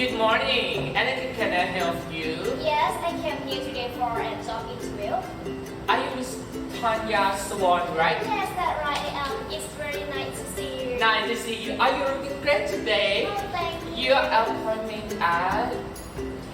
Good morning. Anything can I help you? Yes, I came here today for a job interview. Are you Miss Tanya Swan, right? Yes, that's right. It's very nice to see you. Nice to see you. Are you looking great today? Oh, thank you. Your appointment at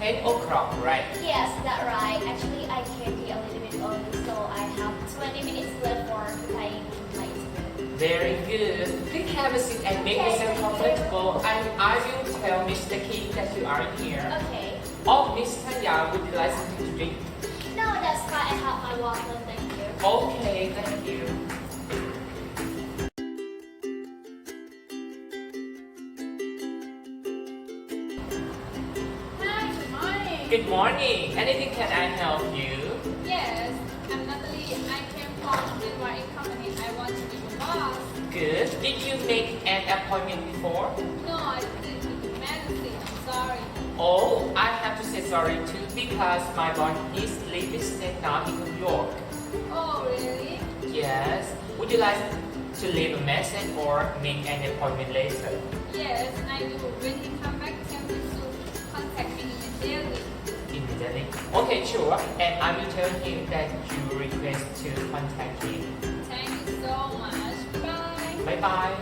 10 o'clock, right? Yes, that's right. Actually, I came here a little bit early, so I have 20 minutes left for preparing my interview. Very good. Please have a seat and make yourself comfortable. And I will tell Mr. King that you are here. Okay. Oh, Miss Tanya, would you like something to drink? No, that's fine. I have my water. Thank you. Okay, thank you. Hi, good morning. Good morning. Anything can I help you? Yes, I'm Natalie. I came from Pembelajaran company. I want to be your boss. Good. Did you make an appointment before? No, I didn't need magazine. I'm sorry. Oh, I have to say sorry too because my boss is living now in New York. Oh, really? Yes. Would you like to leave a message or make an appointment later? Yes, I do. When he come back, tell him to contact me immediately. Immediately. Okay, sure. And I will tell him that you request to contact him. Thank you so much. Bye. Bye bye.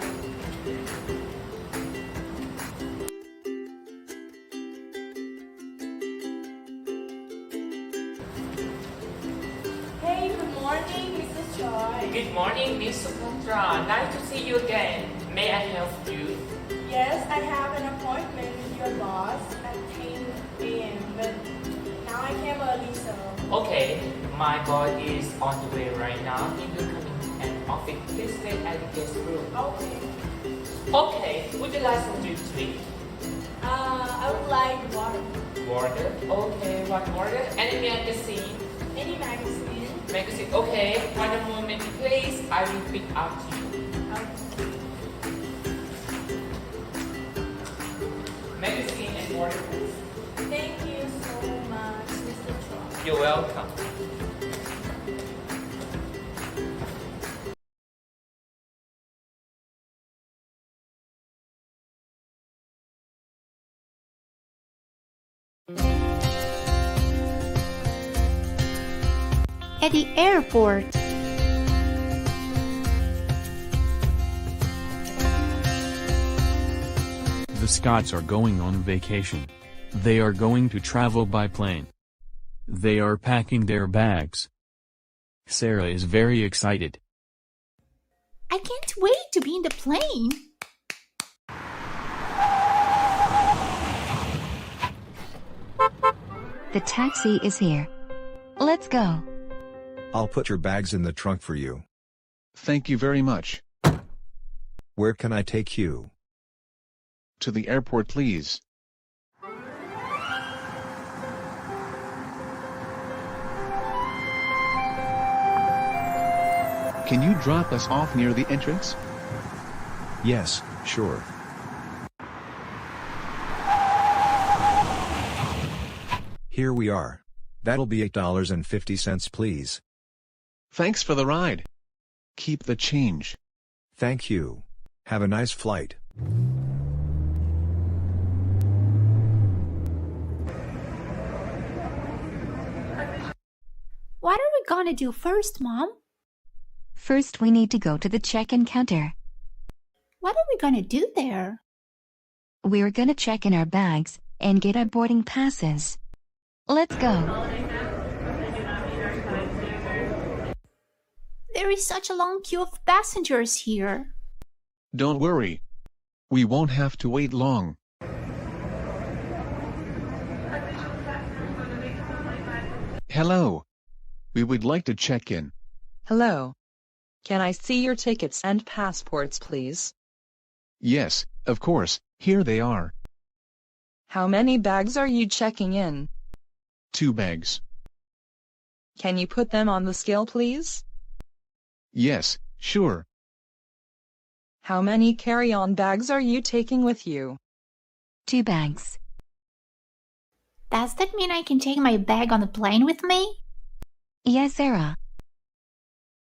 Hey, good morning, Mrs. Choi. Good morning, Miss Suphatra. Nice to see you again. May I help you? Yes, I have an appointment with your boss at 10 a.m., but now I came early, so... Okay, my boss is on the way right now. He will come in an office. Please stay at the guest room. Okay. Okay, would you like some to drink? I would like water. Water? Okay, what water? Any magazine? Any magazine? Magazine, okay. One moment, please. I will pick up to you. Magazine and water, please. Thank you so much, Mr. Choi. You're welcome. At the airport. The Scots are going on vacation. They are going to travel by plane. They are packing their bags. Sarah is very excited. I can't wait to be in the plane. The taxi is here. Let's go. I'll put your bags in the trunk for you. Thank you very much. Where can I take you? To the airport, please. Can you drop us off near the entrance? Yes, sure. Here we are. That'll be $8.50, please. Thanks for the ride. Keep the change. Thank you. Have a nice flight. What are we gonna do first, Mom? First, we need to go to the check-in counter. What are we gonna do there? We're gonna check in our bags and get our boarding passes. Let's go. There is such a long queue of passengers here. Don't worry. We won't have to wait long. Hello. We would like to check in. Hello. Can I see your tickets and passports, please? Yes, of course. Here they are. How many bags are you checking in? 2 bags. Can you put them on the scale, please? Yes, sure. How many carry-on bags are you taking with you? 2 bags. Does that mean I can take my bag on the plane with me? Yes, Sarah.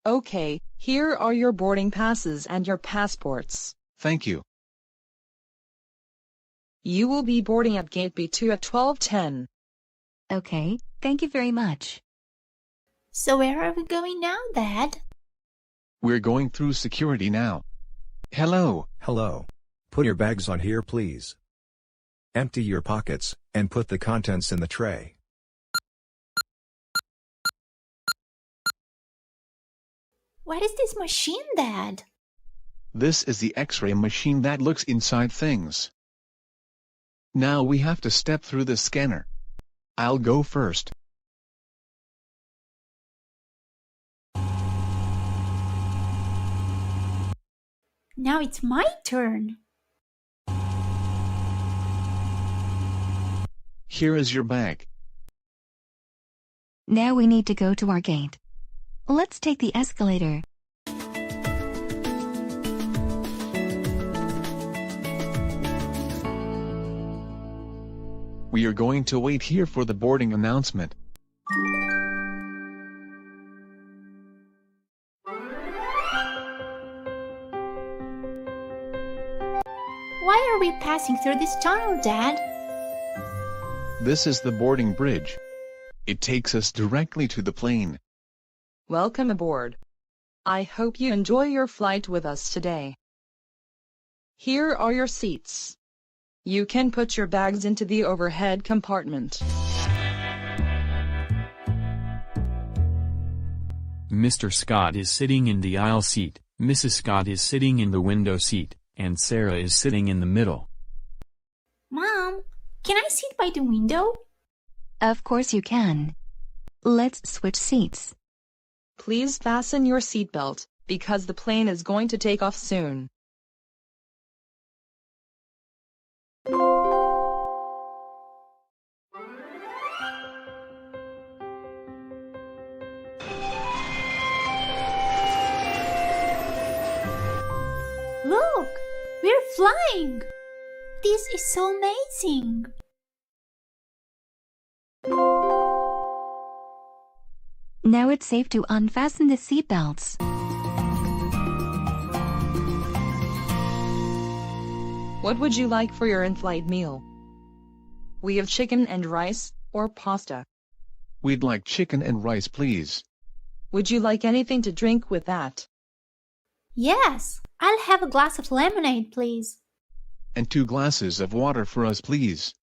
Okay, here are your boarding passes and your passports. Thank you. You will be boarding at gate B2 at 12:10. Okay, thank you very much. So where are we going now, Dad? We're going through security now. Hello. Hello. Put your bags on here, please. Empty your pockets, and put the contents in the tray. What is this machine, Dad? This is the X-ray machine that looks inside things. Now we have to step through the scanner. I'll go first. Now it's my turn. Here is your bag. Now we need to go to our gate. Let's take the escalator. We are going to wait here for the boarding announcement. Why are we passing through this tunnel, Dad? This is the boarding bridge. It takes us directly to the plane. Welcome aboard. I hope you enjoy your flight with us today. Here are your seats. You can put your bags into the overhead compartment. Mr. Scott is sitting in the aisle seat, Mrs. Scott is sitting in the window seat, and Sarah is sitting in the middle. Mom, can I sit by the window? Of course you can. Let's switch seats. Please fasten your seatbelt, because the plane is going to take off soon. Look, we're flying. This is so amazing. Now it's safe to unfasten the seatbelts. What would you like for your in-flight meal? We have chicken and rice, or pasta. We'd like chicken and rice, please. Would you like anything to drink with that? Yes, I'll have a glass of lemonade, please. And 2 glasses of water for us, please.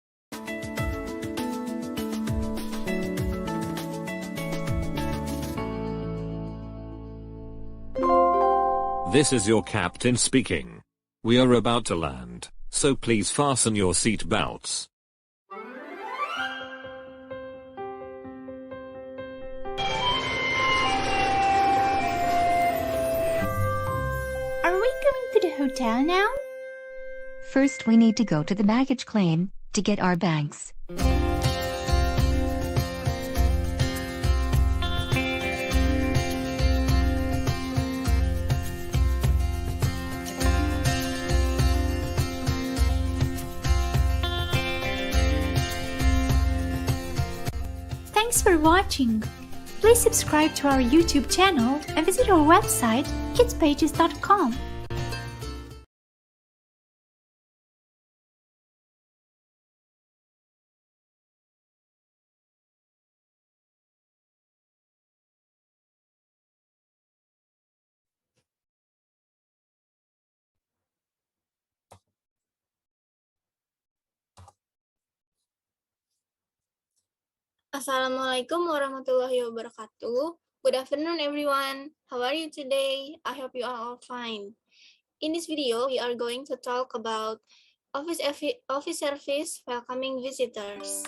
This is your captain speaking. We are about to land, so please fasten your seat belts. Are we coming to the hotel now? First we need to go to the baggage claim to get our bags. Thanks for watching. Please subscribe to our YouTube channel and visit our website kidspages.com. Assalamualaikum warahmatullahi wabarakatuh. Good afternoon, everyone. How are you today? I hope you are all fine. In this video, we are going to talk about office service welcoming visitors.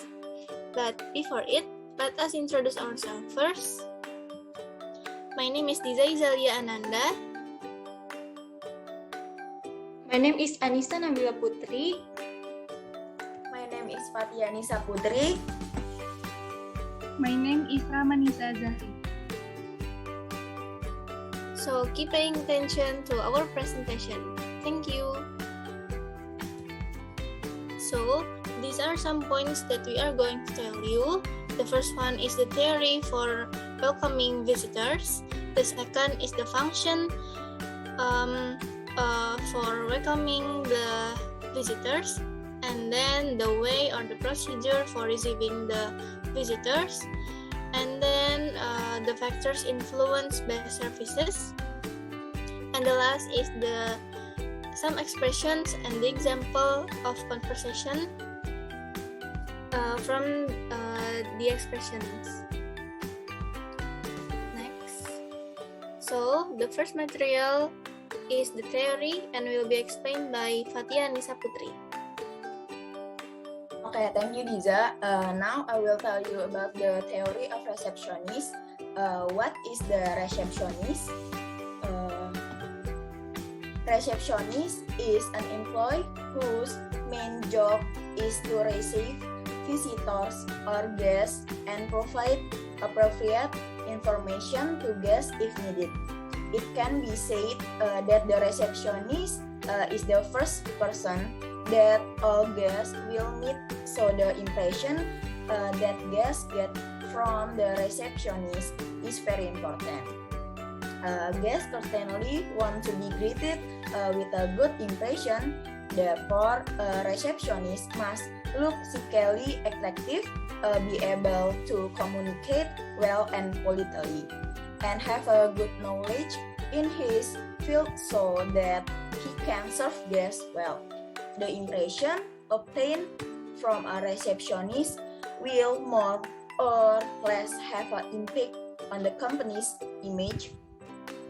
But before it, let us introduce ourselves first. My name is Diza Izalia Ananda. My name is Anissa Nabila Putri. My name is Fatia Nisa Putri. My name is Ramanisa Zahri. So keep paying attention to our presentation. Thank you. So these are some points that we are going to tell you. The first one is the theory for welcoming visitors. The second is the function for welcoming the visitors. and then the way or the procedure for receiving the visitors, and then the factors influenced by services, and the last is some expressions and the example of conversation from the expressions. Next, so the first material is the theory and will be explained by Fatia Nisa Putri. Okay, thank you, Diza. Now I will tell you about the theory of receptionist. What is the receptionist? Receptionist is an employee whose main job is to receive visitors or guests and provide appropriate information to guests if needed. It can be said that the receptionist is the first person that all guests will meet, so the impression that guests get from the receptionist is very important. Guests certainly want to be greeted with a good impression. Therefore, a receptionist must look physically attractive, be able to communicate well and politely, and have a good knowledge in his field so that he can serve guests well. The impression obtained from a receptionist will more or less have an impact on the company's image.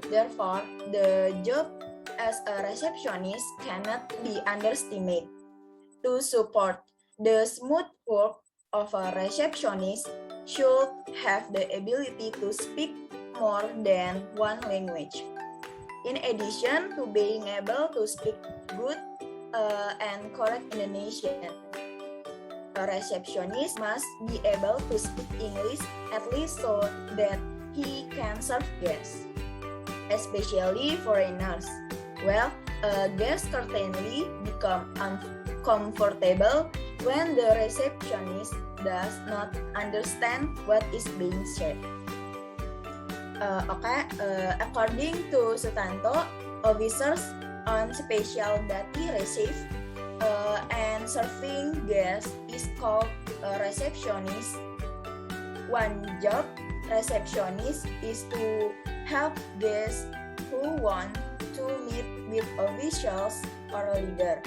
Therefore, the job as a receptionist cannot be underestimated. To support the smooth work of a receptionist should have the ability to speak more than one language. In addition to being able to speak good and correct Indonesian, a receptionist must be able to speak English at least so that he can serve guests, especially foreigners. Well, guests certainly become uncomfortable when the receptionist does not understand what is being said. According to Sutanto, officers on special duty receive and serving guests is called a receptionist. One job receptionist is to help guests who want to meet with officials or a leader,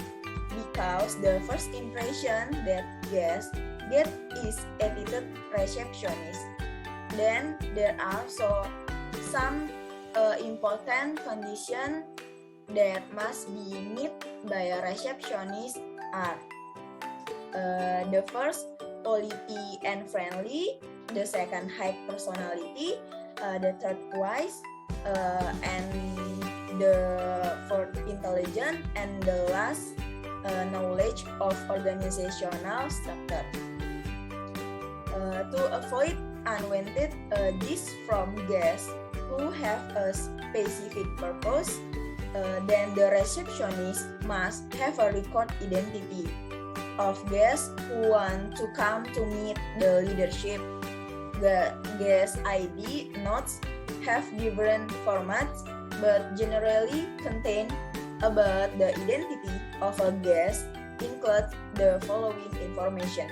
because the first impression that guests get is attitude receptionist. Then there are also some important conditions that must be met by a receptionist are the first, polite and friendly, the second, high personality, the third, wise, and the fourth, intelligent, and the last, knowledge of organizational structure. To avoid unwanted gifts from guests who have a specific purpose, then the receptionist must have a record identity of guests who want to come to meet the leadership. The guest ID notes have different formats but generally contain about the identity of a guest, include the following information: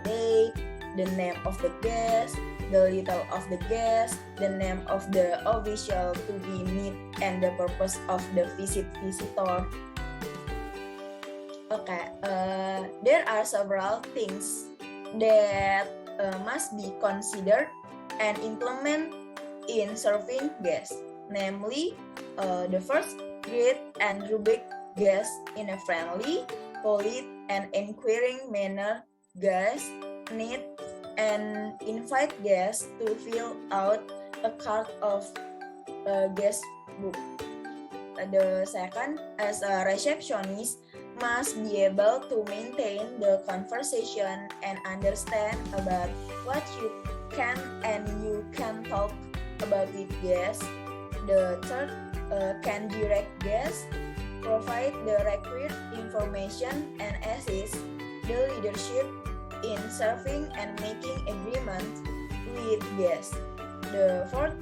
name, the name of the guest, the title of the guest, the name of the official to be met, and the purpose of the visitor. There are several things that must be considered and implemented in serving guests. Namely, the first, greet and rubric guests in a friendly, polite, and inquiring manner. Guests need and invite guests to fill out a card of a guest book. The second, as a receptionist, must be able to maintain the conversation and understand about what you can and you can talk about with guests. The third, can direct guests, provide the required information, and assist the leadership in serving and making agreements with guests. The fourth,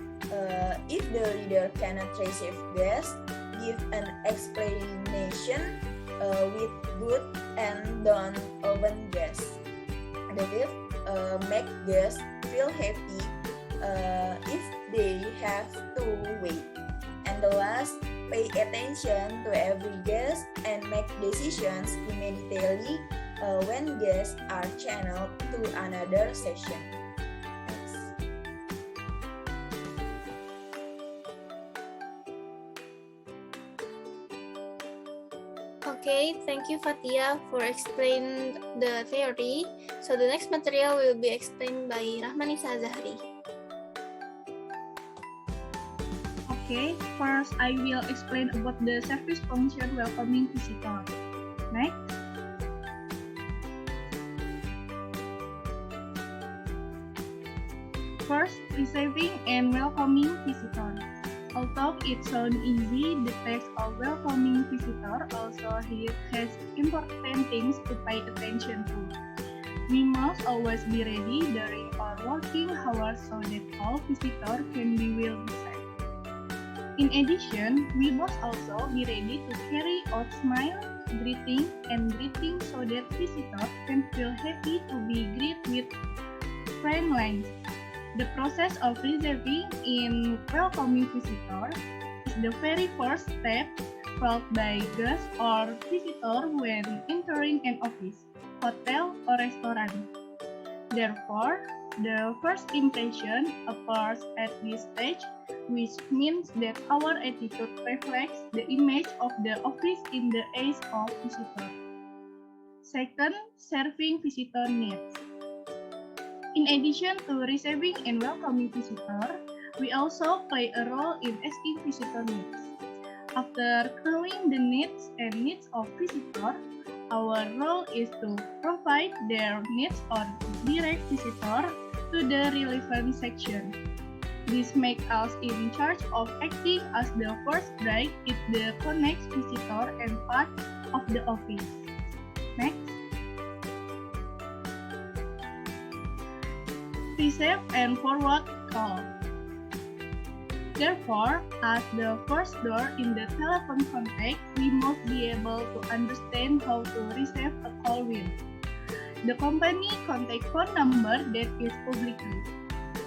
if the leader cannot receive guests, give an explanation with good and don't open guests. The fifth, make guests feel happy if they have to wait. And the last, pay attention to every guest and make decisions immediately when guests are channeled to another session. Thanks. Okay, thank you Fatia for explaining the theory. So the next material will be explained by Rahmanisa Zahri. Okay, first I will explain about the service function welcoming visitor. Next. First, receiving and welcoming visitor. Although it sounds easy, the task of welcoming visitor also has important things to pay attention to. We must always be ready during our working hours so that all visitors can be well received. In addition, we must also be ready to carry out smile, greeting, so that visitors can feel happy to be greeted with friendliness. The process of receiving and welcoming visitors is the very first step felt by guests or visitors when entering an office, hotel, or restaurant. Therefore, the first impression appears at this stage, which means that our attitude reflects the image of the office in the eyes of visitors. Second, serving visitor needs. In addition to receiving and welcoming visitors, we also play a role in asking visitor needs. After knowing the needs of visitors, our role is to provide their needs or direct visitors to the relevant section. This makes us in charge of acting as the first bridge that connects visitor and part of the office. Next. Receive and forward call. Therefore, as the first door in the telephone contact, we must be able to understand how to receive a call with. The company contact phone number that is publicly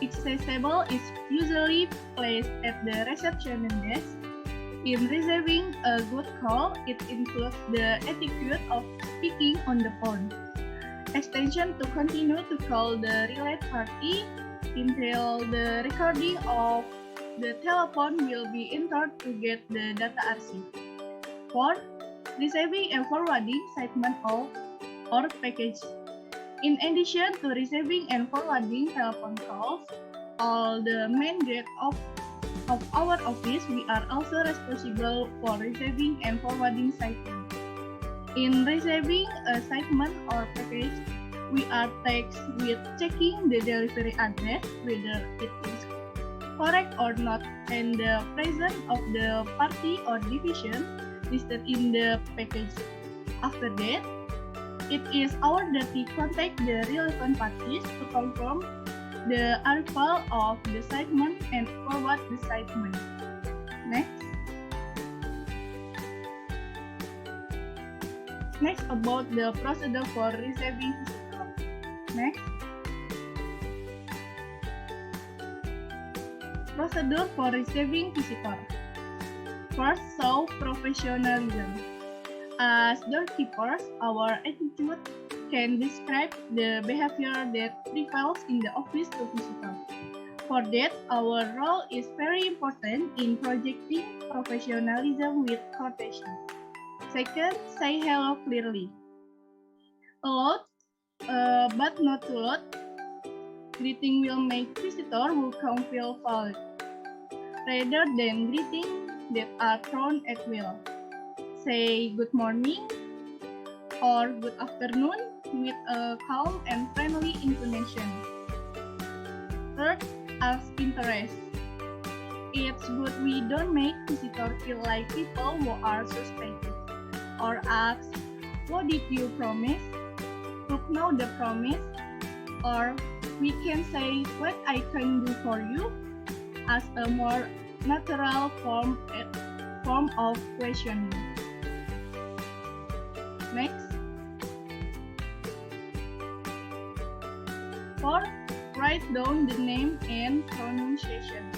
accessible is usually placed at the reception desk. In receiving a good call, it includes the etiquette of speaking on the phone. Extension to continue to call the related party until the recording of the telephone will be entered to get the data archive. 4. Receiving and forwarding segment of or package. In addition to receiving and forwarding telephone calls, all the main gate of our office, we are also responsible for receiving and forwarding segments. In receiving a segment or package, we are tasked with checking the delivery address, whether it is correct or not, and the presence of the party or division listed in the package. After that, it is our duty to contact the relevant parties to confirm the arrival of the segment and forward the segment. Next. Next, about the procedure for receiving visitor. Next. Procedure for receiving visitor. First, show professionalism. As doorkeepers, our attitude can describe the behavior that prevails in the office to visitors. For that, our role is very important in projecting professionalism with courtesy. Second, say hello clearly. Loud, but not too loud. Greeting will make visitors who come feel valued, rather than greetings that are thrown at will. Say good morning or good afternoon with a calm and friendly intonation. Third, ask interest. It's good we don't make visitors feel like people who are suspected. Or ask, what did you promise? Look now the promise. Or we can say, what I can do for you, as a more natural form of questioning. Next. 4. Write down the name and pronunciation.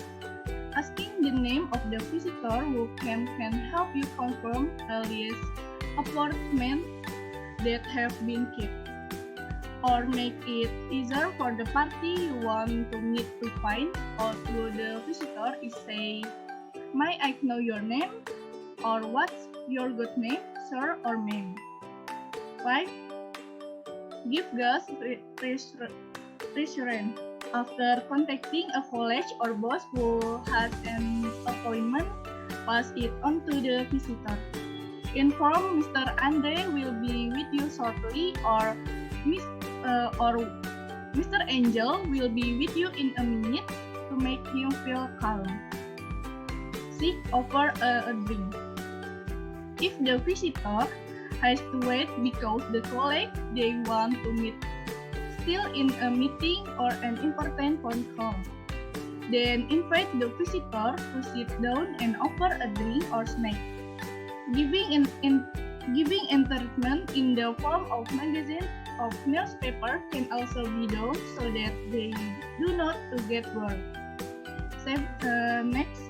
Asking the name of the visitor who can help you confirm alias appointments that have been kept, or make it easier for the party you want to meet to find out who the visitor is. Say, "May I know your name?" or "What's your good name, sir or ma'am?" 5. Give guest reassurance. After contacting a college or boss who has an appointment, pass it on to the visitor. Inform Mr. Andre will be with you shortly, or Mr. Angel will be with you in a minute, to make him feel calm. 6. Offer a drink. If the visitor has to wait because the colleague they want to meet still in a meeting or an important phone call, then invite the visitor to sit down and offer a drink or snack. Giving encouragement in the form of magazine or newspaper can also be done, so that they do not to get bored. Next.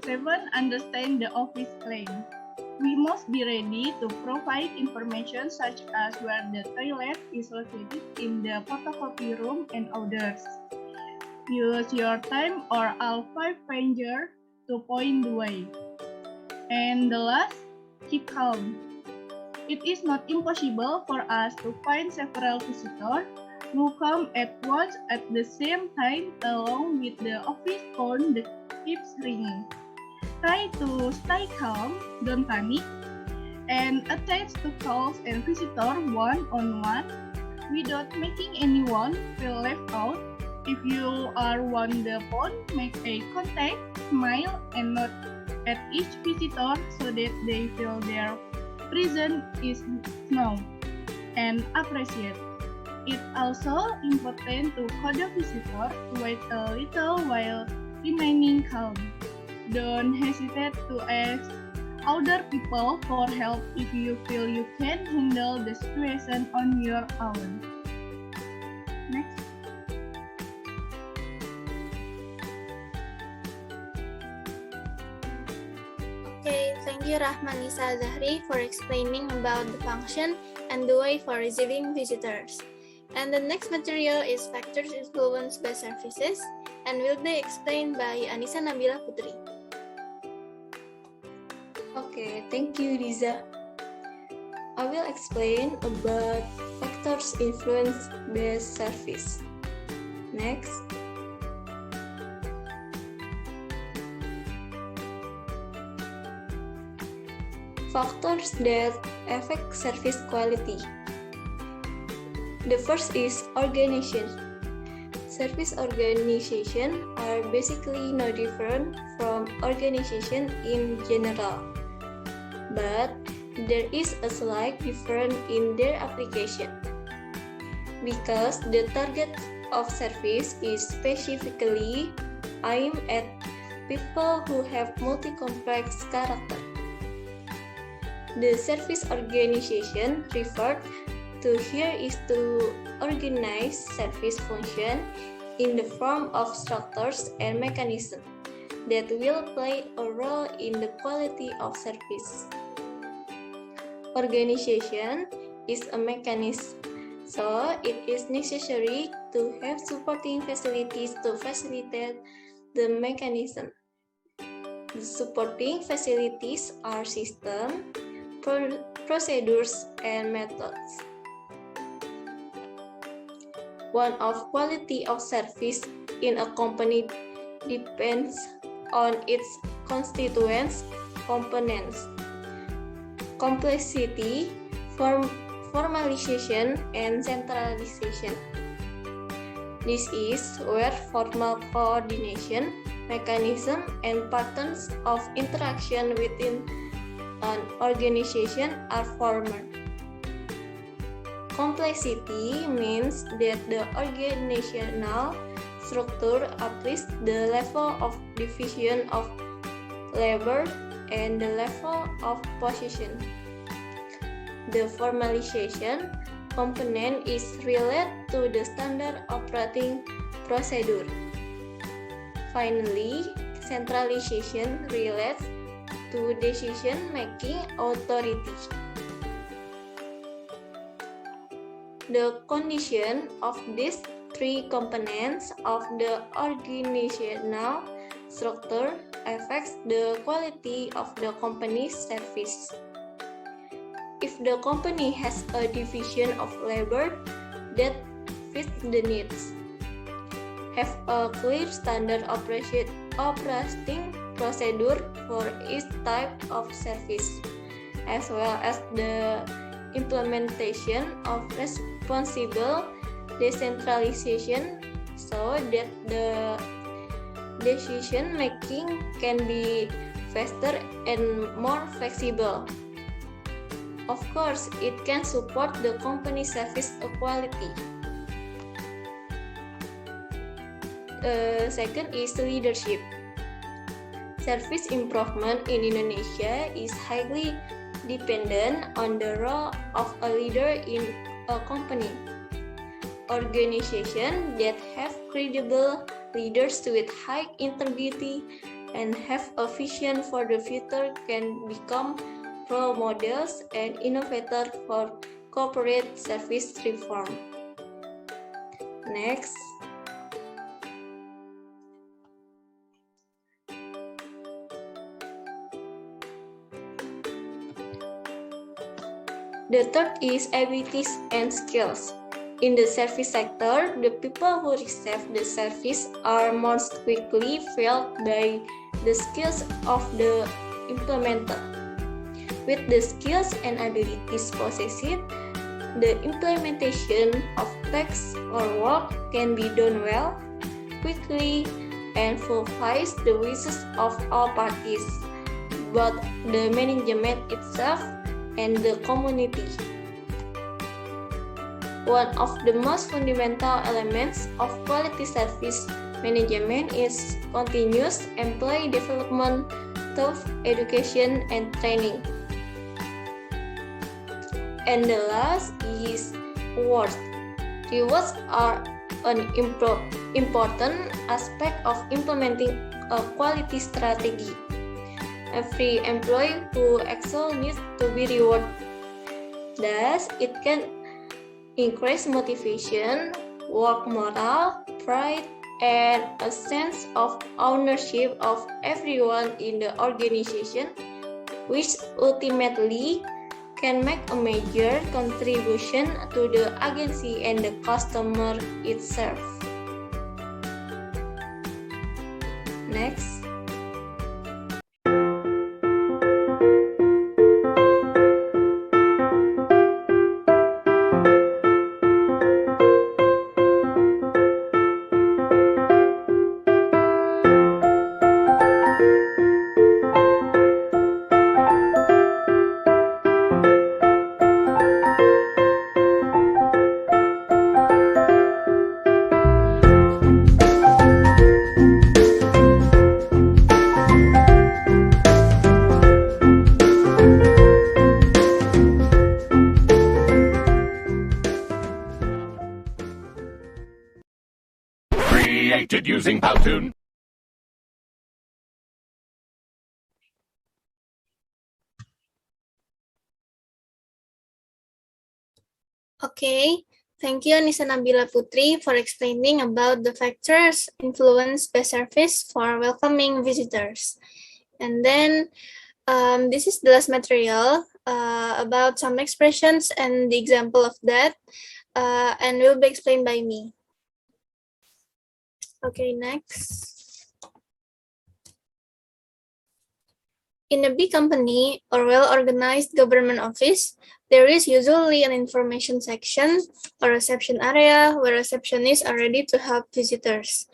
7. Understand the office claim. We must be ready to provide information such as where the toilet is located in the photocopy room and others. Use your time or all 5 fingers to point the way. And the last, keep calm. It is not impossible for us to find several visitors who come at once at the same time, along with the office phone that keeps ringing. Try to stay calm, don't panic, and attend to calls and visitors one-on-one without making anyone feel left out. If you are on the phone, make eye contact, smile, and nod at each visitor so that they feel their presence is known and appreciated. It's also important to call the visitor to wait a little while remaining calm. Don't hesitate to ask other people for help if you feel you can handle the situation on your own. Next. Okay, thank you Rahmanisa Zahri for explaining about the function and the way for receiving visitors. And the next material is factors influenced by services and will be explained by Anissa Nabila Putri. Okay, thank you, Riza. I will explain about factors influence based service. Next. Factors that affect service quality. The first is organization. Service organization are basically no different from organization in general, but there is a slight difference in their application, because the target of service is specifically aimed at people who have multi-complex character. The service organization referred to here is to organize service function in the form of structures and mechanisms that will play a role in the quality of service. Organization is a mechanism, so it is necessary to have supporting facilities to facilitate the mechanism. The supporting facilities are systems, procedures, and methods. One of quality of service in a company depends on its constituents, components, complexity, formalization, and centralization. This is where formal coordination, mechanism, and patterns of interaction within an organization are formed. Complexity means that the organizational structure uplifts the level of division of labor and the level of position. The formalization component is related to the standard operating procedure. Finally, centralization relates to decision-making authority. The condition of these three components of the organizational structure affects the quality of the company's service. If the company has a division of labor that fits the needs, have a clear standard operating procedure for each type of service, as well as the implementation of responsible decentralization so that the decision making can be faster and more flexible. Of course, it can support the company service quality. Second is leadership. Service improvement in Indonesia is highly dependent on the role of a leader in a company. Organizations that have credible leaders with high integrity and have a vision for the future can become role models and innovators for corporate service reform. Next. The third is abilities and skills. In the service sector, the people who receive the service are most quickly felt by the skills of the implementer. With the skills and abilities possessed, the implementation of tasks or work can be done well, quickly, and fulfills the wishes of all parties, both the management itself and the community. One of the most fundamental elements of quality service management is continuous employee development through education and training. And the last is rewards. Rewards are an important aspect of implementing a quality strategy. Every employee who excels needs to be rewarded. Thus, it can increase motivation, work morale, pride, and a sense of ownership of everyone in the organization, which ultimately can make a major contribution to the agency and the customer itself. Next. Created using Powtoon. Okay, thank you Nisa Nabila Putri for explaining about the factors influence best service for welcoming visitors. And then this is the last material about some expressions and the example of that, and will be explained by me. Okay, next. In a big company or well-organized government office, there is usually an information section or reception area where receptionists are ready to help visitors.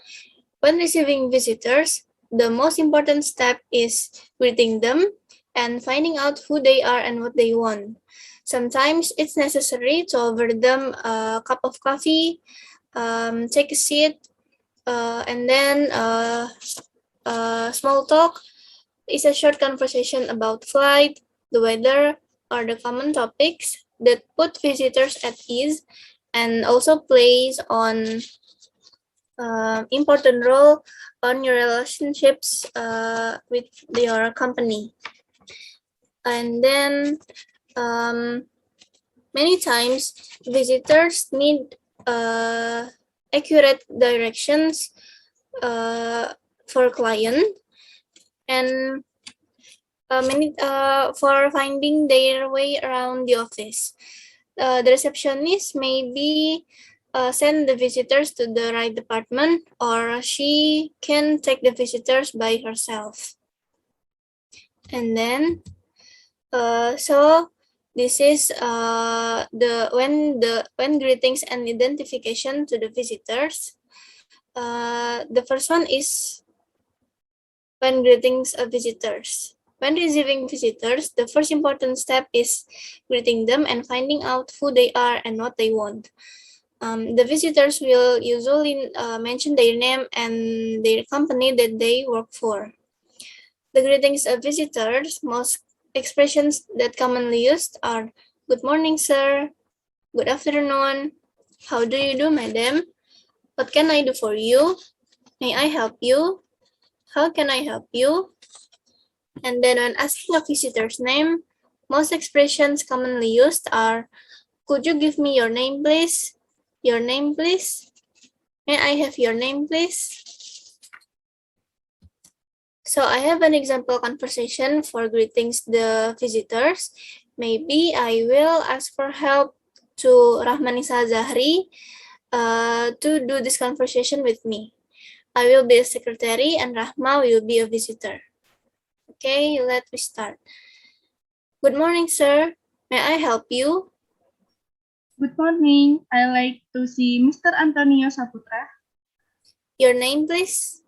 When receiving visitors, the most important step is greeting them and finding out who they are and what they want. Sometimes it's necessary to offer them a cup of coffee, take a seat, And then small talk is a short conversation about flight, the weather, or the common topics that put visitors at ease and also plays on important role on your relationships with your company. And then many times visitors need accurate directions for client and for finding their way around the office. The receptionist maybe send the visitors to the right department, or she can take the visitors by herself. And then, so this is when greetings and identification to the visitors. The first one is when greetings of visitors. When receiving visitors, the first important step is greeting them and finding out who they are and what they want. The visitors will usually mention their name and their company that they work for. The greetings of visitors, most expressions that commonly used are good morning, sir, good afternoon, how do you do, madam, what can I do for you, may I help you, how can I help you? And then when asking a visitor's name, most expressions commonly used are, could you give me your name, please? Your name, please? May I have your name, please? So I have an example conversation for greetings the visitors. Maybe I will ask for help to Rahmanisa Zahri to do this conversation with me. I will be a secretary and Rahma will be a visitor. Okay, let me start. Good morning, sir. May I help you? Good morning. I like to see Mr. Antonio Saputra. Your name, please?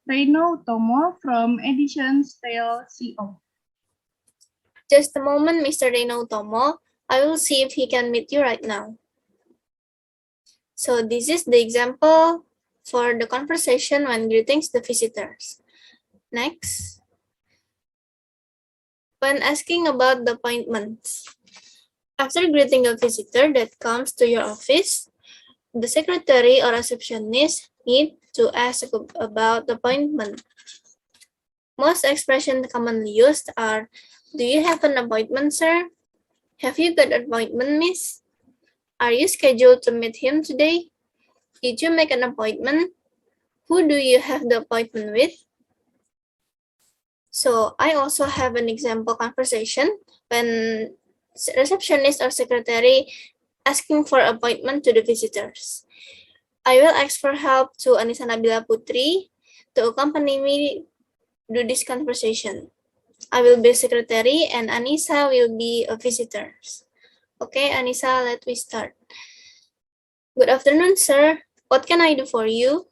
Reino Tomo from Edition Style CO. Just a moment, Mr. Reino Tomo. I will see if he can meet you right now. So this is the example for the conversation when greetings the visitors. Next. When asking about the appointments. After greeting a visitor that comes to your office, the secretary or receptionist need to ask about the appointment. Most expressions commonly used are, do you have an appointment, sir? Have you got an appointment, miss? Are you scheduled to meet him today? Did you make an appointment? Who do you have the appointment with? So I also have an example conversation when receptionist or secretary asking for appointment to the visitors. I will ask for help to Anissa Nabila Putri to accompany me do this conversation. I will be secretary and Anissa will be a visitor. Okay, Anissa, let me start. Good afternoon, sir. What can I do for you?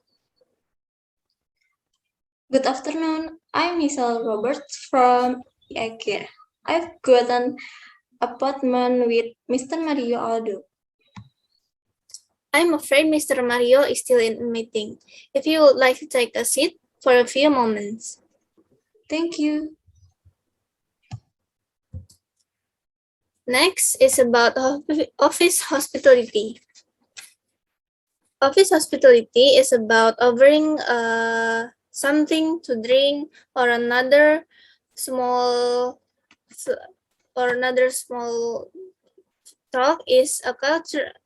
Good afternoon. I'm Michelle Roberts from IKEA. I've got an appointment with Mr. Mario Aldo. I'm afraid Mr. Mario is still in a meeting. If you would like to take a seat for a few moments. Thank you. Next is about office hospitality. Office hospitality is about offering something to drink or another small talk is a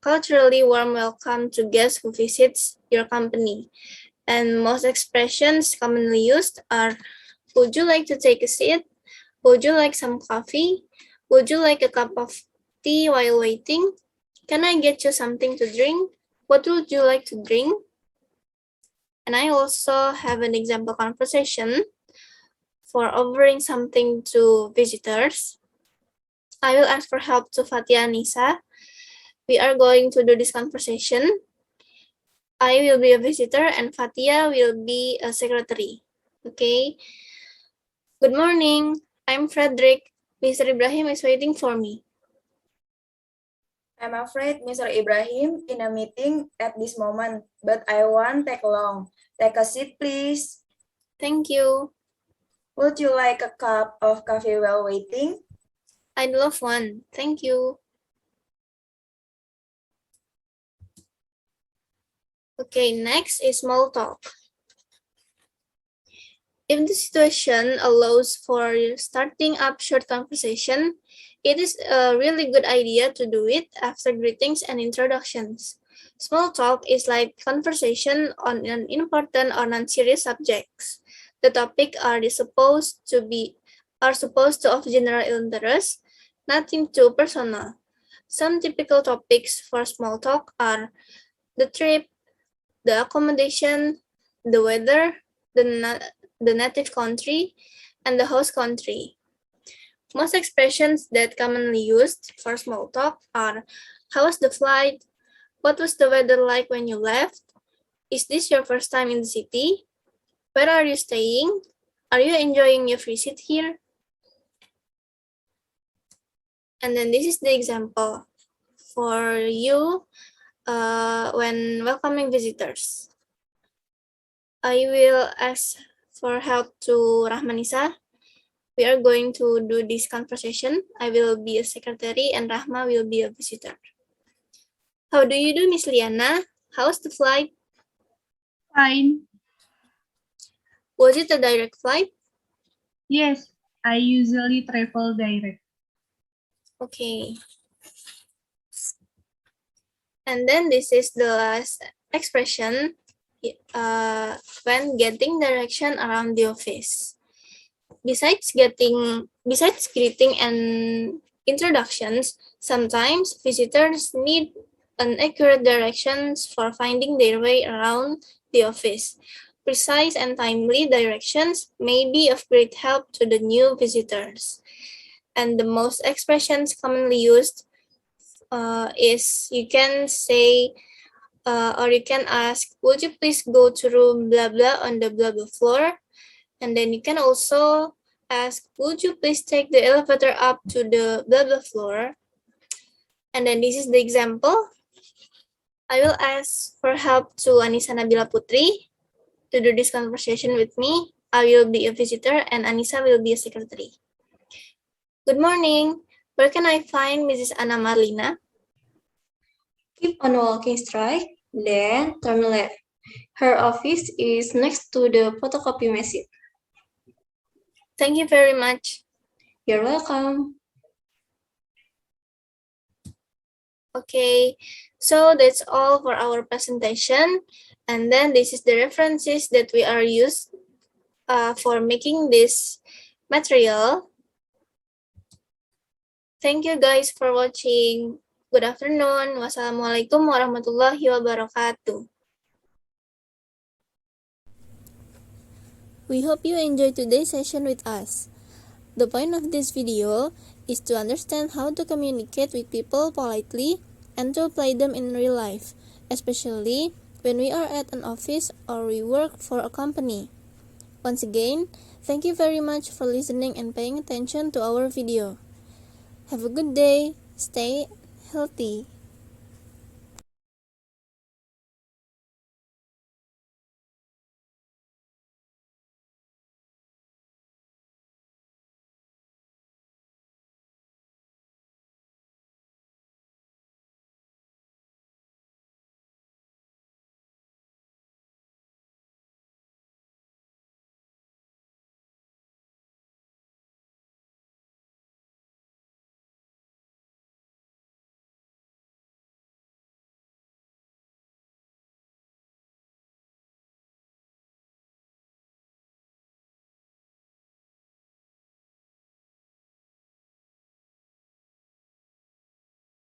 culturally warm welcome to guests who visits your company. And most expressions commonly used are, would you like to take a seat? Would you like some coffee? Would you like a cup of tea while waiting? Can I get you something to drink? What would you like to drink? And I also have an example conversation for offering something to visitors. I will ask for help to Fatia Nisa. We are going to do this conversation. I will be a visitor and Fatia will be a secretary. Okay. Good morning. I'm Frederick. Mr. Ibrahim is waiting for me. I'm afraid Mr. Ibrahim in a meeting at this moment, but I won't take long. Take a seat, please. Thank you. Would you like a cup of coffee while waiting? I'd love one. Thank you. Okay, next is small talk. If the situation allows for starting up short conversation, it is a really good idea to do it after greetings and introductions. Small talk is like conversation on an important or non-serious subjects. The topic supposed to of general interest, nothing too personal. Some typical topics for small talk are the trip, the accommodation, the weather, the native country, and the host country. Most expressions that commonly used for small talk are how was the flight? What was the weather like when you left? Is this your first time in the city? Where are you staying? Are you enjoying your visit here? And then this is the example for you when welcoming visitors. I will ask for help to Rahmanisa. We are going to do this conversation. I will be a secretary and Rahma will be a visitor. How do you do, Miss Liana? How's the flight? Fine. Was it a direct flight? Yes, I usually travel direct. Okay. And then this is the last expression when getting direction around the office. Besides greeting and introductions, sometimes visitors need an accurate directions for finding their way around the office. Precise and timely directions may be of great help to the new visitors. And the most expressions commonly used is you can say or you can ask, would you please go to room blah blah on the blah blah floor? And then you can also ask, would you please take the elevator up to the blah blah floor? And then this is the example. I will ask for help to Anissa Nabila Putri to do this conversation with me. I will be a visitor and Anissa will be a secretary. Good morning. Where can I find Mrs. Anna Marlina? Keep on walking straight, then turn left. Her office is next to the photocopy machine. Thank you very much. You're welcome. Okay, so that's all for our presentation. And then this is the references that we are used for making this material. Thank you guys for watching. Good afternoon. Wassalamualaikum warahmatullahi wabarakatuh. We hope you enjoyed today's session with us. The point of this video is to understand how to communicate with people politely and to apply them in real life, especially when we are at an office or we work for a company. Once again, thank you very much for listening and paying attention to our video. Have a good day. Stay healthy.